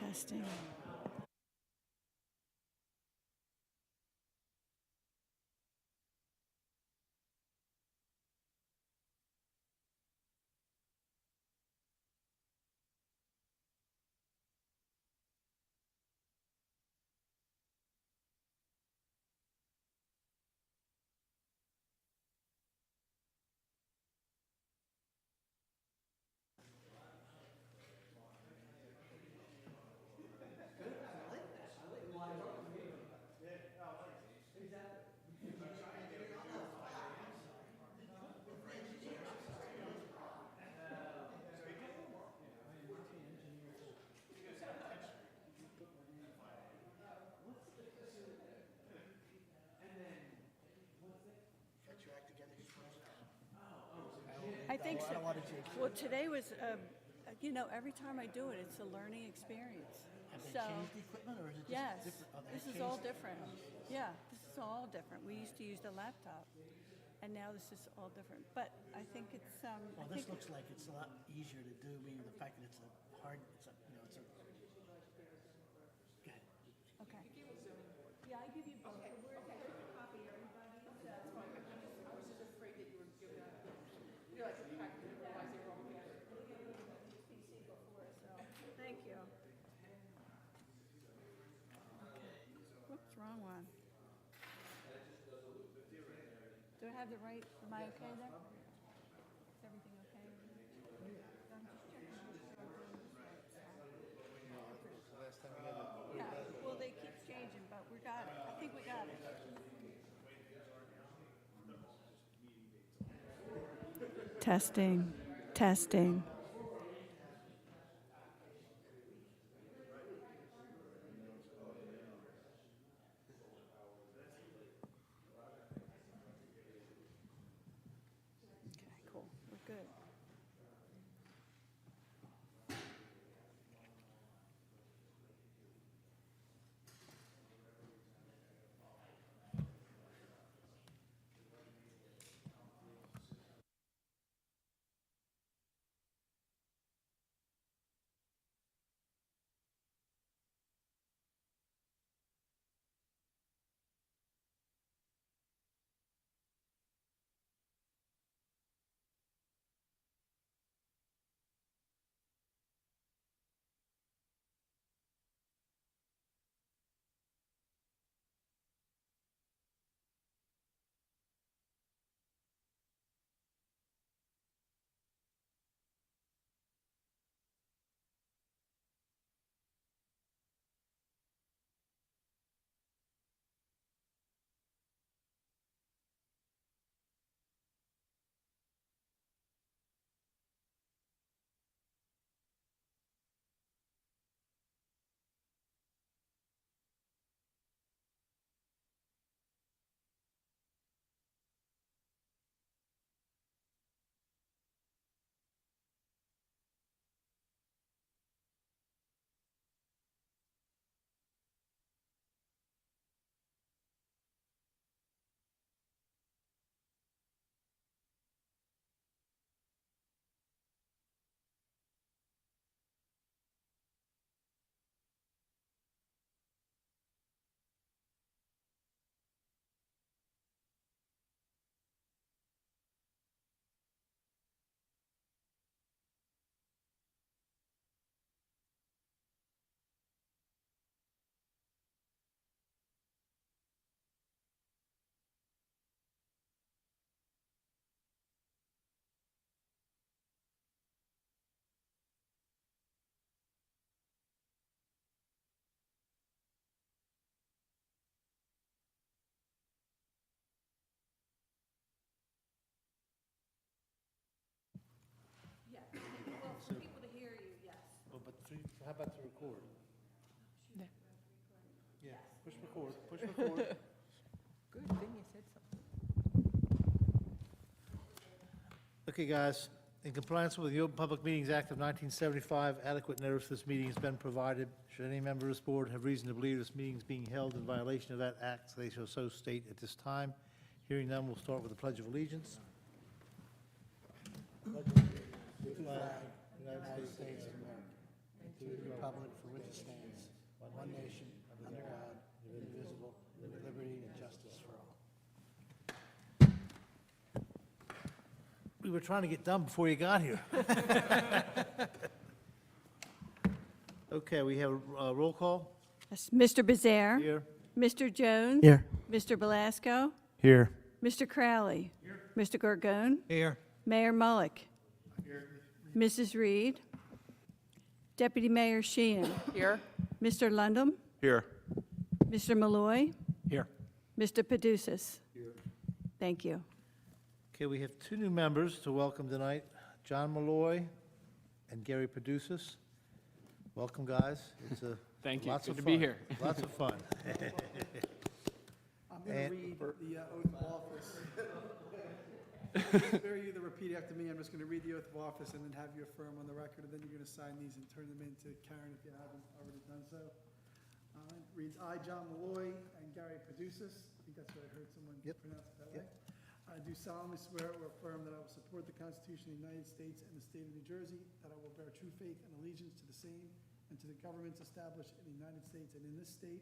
Testing. I think so. Well, today was, every time I do it, it's a learning experience. Have they So, changed the equipment, or is it just yes, different? Oh, they this have is all changed it? different. Yeah, this is all different. We used to use the laptop, and now this is all different. But I think it's, Well, I this think, looks like it's a lot easier to do, meaning the fact that it's a hard, it's a, it's a. Go ahead. okay. Yeah, I give you both. We're okay. Copy everybody. That's fine. I was just afraid that you were giving out. You like the pack, otherwise they were all together. PC before, so thank you. Whoops, wrong one. Do I have the right, am I okay there? Is everything okay? I'm just checking. Last time we had it. Yeah, well, they keep changing, but we got it. I think we got it. Testing, testing. Okay, cool. We're good. Yeah, well, for people to hear you, yes. Oh, but how about to record? Yeah, push record, push record. Good thing you said something. Okay, guys, in compliance with the Open Public Meetings Act of 1975, adequate notice of this meeting has been provided. Should any member of this board have reason to believe this meeting is being held in violation of that act, they shall so state at this time. Hearing none, we'll start with the Pledge of Allegiance. To the flag, United States of America, and to the republic for which it stands, one nation, under God, indivisible, with liberty and justice for all. We were trying to get done before you got here. Okay, we have a roll call Yes, Mr. Becerre. here. Mr. Jones. Here. Mr. Belasco. Here. Mr. Crowley. Mr. Gorgone. Here. Mayor Mullick. Mrs. Reed. Deputy Mayor Sheehan. Here? Mr. Lundum. Here. Mr. Malloy. Here. Mr. Paducis. Thank you. Okay, we have two new members to welcome tonight, John Malloy and Gary Paducis. Welcome, guys. It's a Thank you. lots Good of to be fun. here. Lots of fun. I'm going And- to read the oath of office. Spare you to repeat after me. I'm just going to read the oath of office and then have you affirm on the record, and then you're going to sign these and turn them in to Karen if you haven't already done so. It reads, I, John Malloy, and Gary Paducis, I think that's what I heard someone pronounce it that way. I do solemnly swear or affirm that I will support the Constitution of the United States and the state of New Jersey, that I will bear true faith and allegiance to the same and to the governments established in the United States and in this state,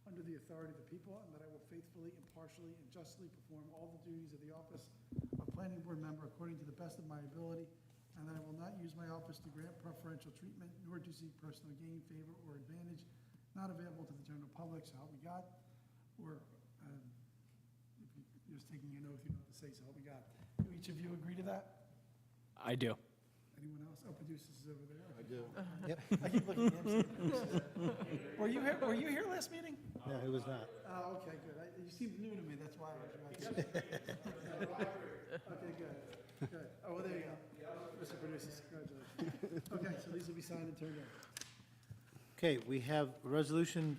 under the authority of the people, and that I will faithfully, impartially, and justly perform all the duties of the office of planning board member according to the best of my ability, and that I will not use my office to grant preferential treatment, nor to seek personal gain, favor, or advantage not available to the general public, so help me God. Or, if you're just taking an oath, you don't have to say, so help me God. Do each of you agree to that? I do. Anyone else? Oh, Paducis is over there. I do. Yep. I keep looking at him. Were you here last meeting? No, it was not. Oh, okay, good. You seemed new to me, that's why I was asking. Okay, good, good. Oh, well, there you go. Mr. Paducis, congratulations. Okay, so these will be signed and turned in. Okay, we have Resolution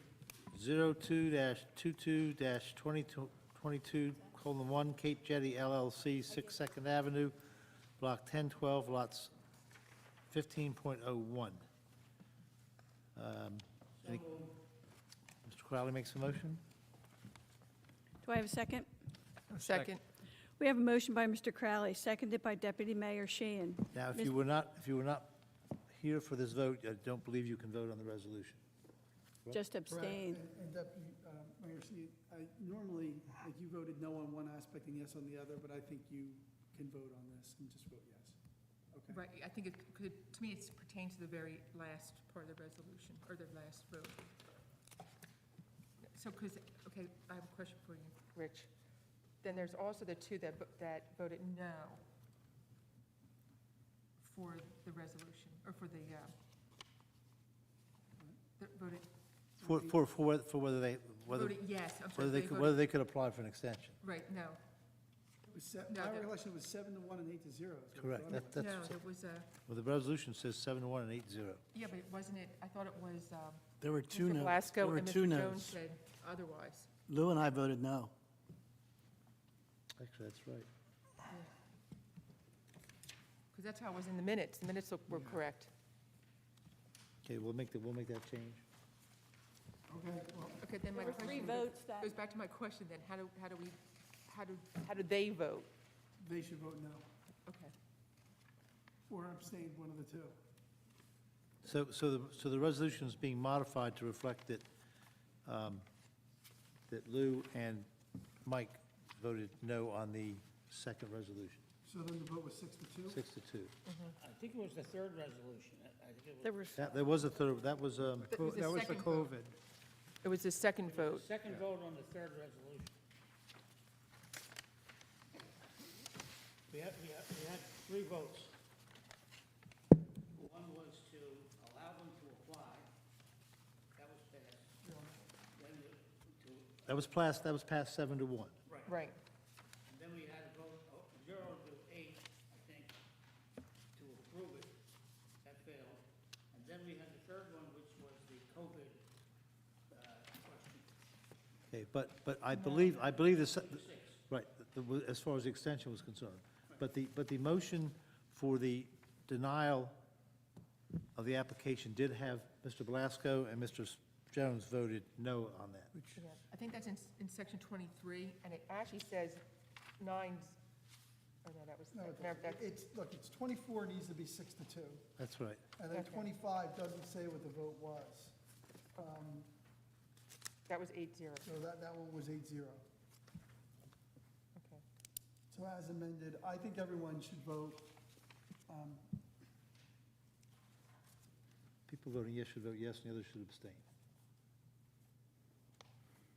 02-22-22:1, Cape Jetty LLC, 6 Second Avenue, Block 1012, lots 15.01. Mr. Crowley makes a motion? Do I have a second? Second. We have a motion by Mr. Crowley, seconded by Deputy Mayor Sheehan. Now, if Miss- you were not here for this vote, I don't believe you can vote on the resolution. Just abstain. And Deputy Mayor, see, normally, like, you voted no on one aspect and yes on the other, but I think you can vote on this and just vote yes. Okay. Right, I think it could, to me, it pertains to the very last part of the resolution, or the last vote. So, because, okay, I have a question for you, Rich. Then there's also the two that voted no for the resolution, or for the, that voted, For whether they, voted yes, I'm sorry. whether they could apply for an extension. Right, no. It was No, my that- recollection was 7-1 and 8-0. is what it Correct. was. That's, No, there was a, well, the resolution says 7-1 and 8-0. yeah, but wasn't it, I thought it was, There were two Mr. no's. Blasco There were and two Mr. Jones no's. said otherwise. Lou and I voted no. Actually, that's right. Because that's how it was in the minutes. The minutes were correct. Okay, we'll make that change. Okay, well, Okay, then my There were three question votes that, goes back to my question then. How do they vote? they should vote no, Okay. or abstain, one of the two. So the resolution is being modified to reflect that, that Lou and Mike voted no on the second resolution, So then the vote was 6-2? 6-2. I think it was the third resolution. I think it was there were, There was a third, that was, That was the second vote. It was the second the vote. second vote on the third resolution. We had three votes. One was to allow them to apply. That was passed. Then that was passed 7-1. Right. and then we had a vote 0 to 8, I think, to approve it. That failed. And then we had the third one, which was the COVID question. Okay, but I believe this, right, as far as the extension was concerned. But the motion for the denial of the application did have Mr. Belasco and Mr. Jones voted no on that. Yeah. I think that's in section 23, and it actually says nines, oh, no, that was, No, it no, doesn't. that's, It's, look, it's 24 needs to be 6-2, That's right. and then Okay. 25 doesn't say what the vote was. That was 8-0. So that one was 8-0. Okay. So as amended, I think everyone should vote. People voting yes should vote yes, and the others should abstain.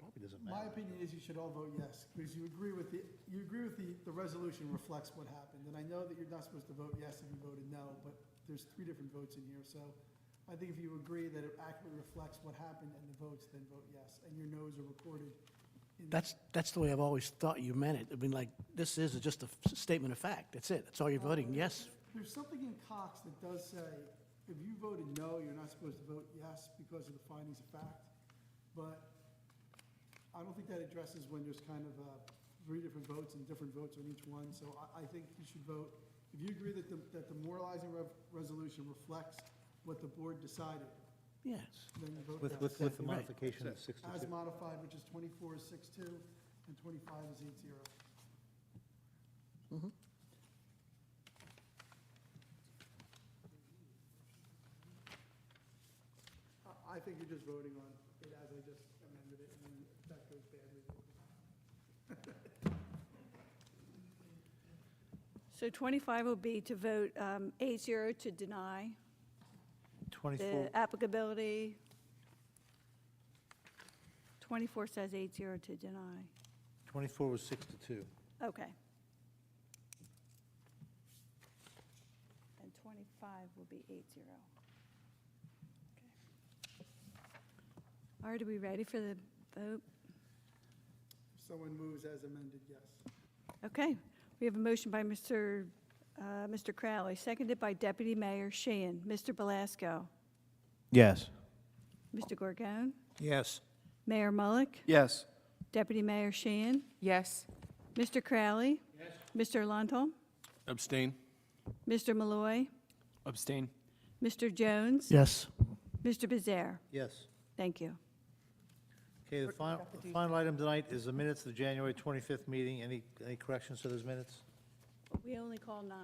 Probably doesn't My matter. opinion is you should all vote yes, because you agree with the resolution reflects what happened. And I know that you're not supposed to vote yes if you voted no, but there's 3 different votes in here. So I think if you agree that it accurately reflects what happened and the votes, then vote yes, and your no's are recorded. That's the way I've always thought you meant it. I mean, like, this is just a statement of fact. That's it. That's all you're voting, yes. There's something in Cox that does say, if you voted no, you're not supposed to vote yes because of the findings of fact. But I don't think that addresses when there's kind of 3 different votes and different votes on each one. So I think you should vote, if you agree that the moralizing resolution reflects what the board decided, Yes. then you vote With yes. the Exactly right. modification of 6 to As 2. modified, which is 24 is 6-2 and 25 is 8-0. Mhm. I think you're just voting on it as I just amended it, and then if that goes badly. So 25 will be to vote 8-0 to deny 24, the applicability. 24 says 8-0 to deny. 24 was 6 to 2. Okay. And 25 will be 8-0. All right, are we ready for the vote? If someone moves as amended, yes. Okay, we have a motion by Mr. Crowley, seconded by Deputy Mayor Sheehan. Mr. Belasco? Yes. Mr. Gorgon? Yes. Mayor Mullick? Yes. Deputy Mayor Sheehan? Yes. Mr. Crowley? Yes. Mr. Lontham? Abstain. Mr. Malloy? Abstain. Mr. Jones? Yes. Mr. Bezare? Yes. Thank you. Okay, the final item tonight is the minutes of the January 25th meeting. Any corrections to those minutes? We only call 9.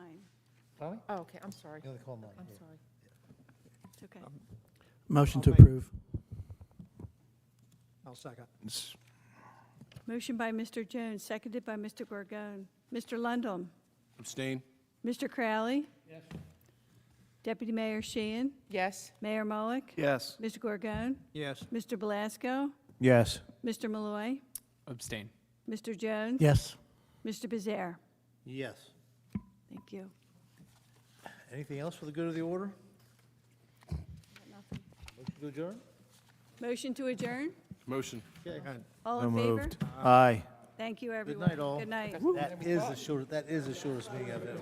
Tommy? Oh, okay, I'm sorry. You only call 9. I'm yeah. sorry. It's okay. Motion to approve. I'll second. Motion by Mr. Jones, seconded by Mr. Gorgon. Mr. Lundum? Abstain. Mr. Crowley? Yes. Deputy Mayor Sheehan? Yes. Mayor Mullick? Yes. Mr. Gorgon? Yes. Mr. Belasco? Yes. Mr. Malloy? Abstain. Mr. Jones? Yes. Mr. Bezare? Yes. Thank you. Anything else for the good of the order? Nothing. Motion to adjourn? Motion to adjourn? Motion. Okay. All in favor? Aye. Thank you, everyone. night, all. Good night. That is the shortest meeting I've ever.